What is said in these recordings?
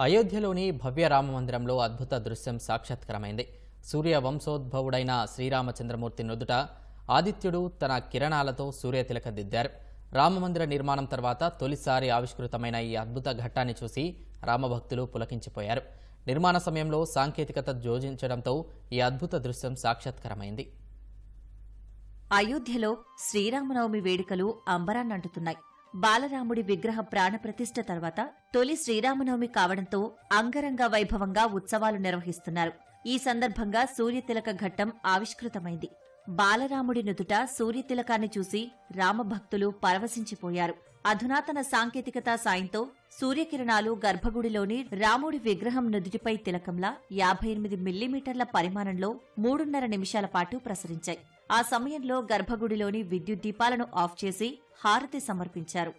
అయోధ్యలోని భవ్య రామమందిరంలో అద్భుత దృశ్యం సాక్షాత్కారమైంది. సూర్య వంశోద్భవుడైన శ్రీరామచంద్రమూర్తి నుదుట ఆదిత్యుడు తన కిరణాలతో సూర్యతిలక దిద్దారు. రామమందిర నిర్మాణం తర్వాత తొలిసారి ఆవిష్కృతమైన ఈ అద్భుత ఘట్టాన్ని చూసి రామభక్తులు పులకించిపోయారు. నిర్మాణ సమయంలో సాంకేతికత జోడించడంతో ఈ అద్భుత దృశ్యం సాక్షాత్కారమైంది. అయోధ్యలో శ్రీరామనవమి వేడుకలు అంబరాన్నంటుతున్నాయి. బాలరాముడి విగ్రహ ప్రాణప్రతిష్ఠ తర్వాత తొలి శ్రీరామనవమి కావడంతో అంగరంగ వైభవంగా ఉత్సవాలు నిర్వహిస్తున్నారు. ఈ సందర్భంగా సూర్యతిలక ఘట్టం ఆవిష్కృతమైంది. బాలరాముడి నుదుట సూర్యతిలకాన్ని చూసి రామభక్తులు పరవశించిపోయారు. అధునాతన సాంకేతికత సాయంతో సూర్యకిరణాలు గర్భగుడిలోని రాముడి విగ్రహం నుదుటిపై తిలకంలా 58 మిల్లీమీటర్ల పరిమాణంలో 3.5 నిమిషాల పాటు ప్రసరించాయి. ఆ సమయంలో గర్భగుడిలోని విద్యుత్ దీపాలను ఆఫ్ చేసి హారతి సమర్పించారు.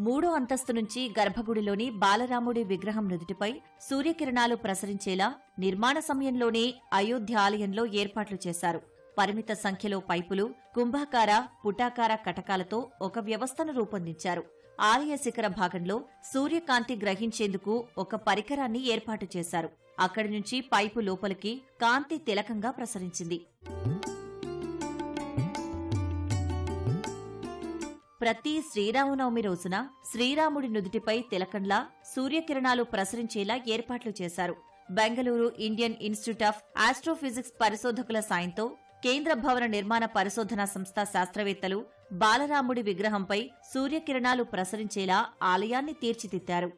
మూడో అంతస్తు నుంచి గర్భగుడిలోని బాలరాముడి విగ్రహం నుదుటిపై సూర్యకిరణాలు ప్రసరించేలా నిర్మాణ సమయంలోనే అయోధ్య ఆలయంలో ఏర్పాట్లు చేశారు. పరిమిత సంఖ్యలో పైపులు, కుంభాకార, పుటాకార కటకాలతో ఒక వ్యవస్థను రూపొందించారు. ఆలయ శిఖర భాగంలో సూర్యకాంతి గ్రహించేందుకు ఒక పరికరాన్ని ఏర్పాటు చేశారు. అక్కడి నుంచి పైపు లోపలికి కాంతి తిలకంగా ప్రసరించింది. ప్రతి శ్రీరామనవమి రోజున శ్రీరాముడి నుదుటిపై తిలకంలా సూర్యకిరణాలు ప్రసరించేలా ఏర్పాట్లు చేశారు. Bengaluru Indian institute of astrophysics పరిశోధకుల సాయంతో కేంద్ర భవన నిర్మాణ పరిశోధనా సంస్థ శాస్త్రవేత్తలు బాలరాముడి విగ్రహంపై సూర్యకిరణాలు ప్రసరించేలా ఆలయాన్ని తీర్చిదిద్దారు.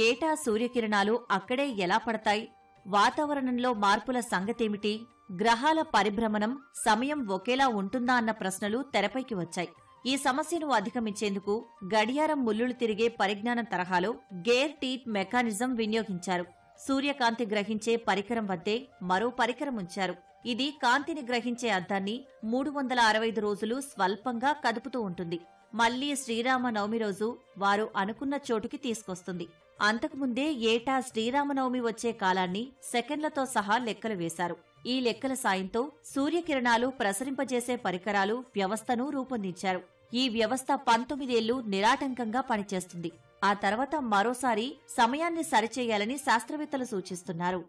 ఏటా సూర్యకిరణాలు అక్కడే ఎలా పడతాయి? వాతావరణంలో మార్పుల సంగతేమిటి? గ్రహాల పరిభ్రమణం, సమయం ఒకేలా ఉంటుందా అన్న ప్రశ్నలు తెరపైకి వచ్చాయి. ఈ సమస్యను అధిగమించేందుకు గడియారం ముల్లులు తిరిగే పరిజ్ఞానం తరహాలో గేర్ టీట్ మెకానిజం వినియోగించారు. సూర్యకాంతి గ్రహించే పరికరం వద్దే మరో పరికరం ఉంచారు. ఇది కాంతిని గ్రహించే అద్దాన్ని 365 రోజులు స్వల్పంగా కదుపుతూ ఉంటుంది. మళ్లీ శ్రీరామనవమి రోజు వారు అనుకున్న చోటుకి తీసుకొస్తుంది. అంతకుముందే ఏటా శ్రీరామనవమి వచ్చే కాలాన్ని సెకండ్లతో సహా లెక్కలు వేశారు. ఈ లెక్కల సాయంతో సూర్యకిరణాలు ప్రసరింపజేసే పరికరాలు వ్యవస్థను రూపొందించారు. ఈ వ్యవస్థ 19 ఏళ్లు నిరాటంకంగా పనిచేస్తుంది. ఆ తర్వాత మరోసారి సమయాన్ని సరిచేయాలని శాస్త్రవేత్తలు సూచిస్తున్నారు.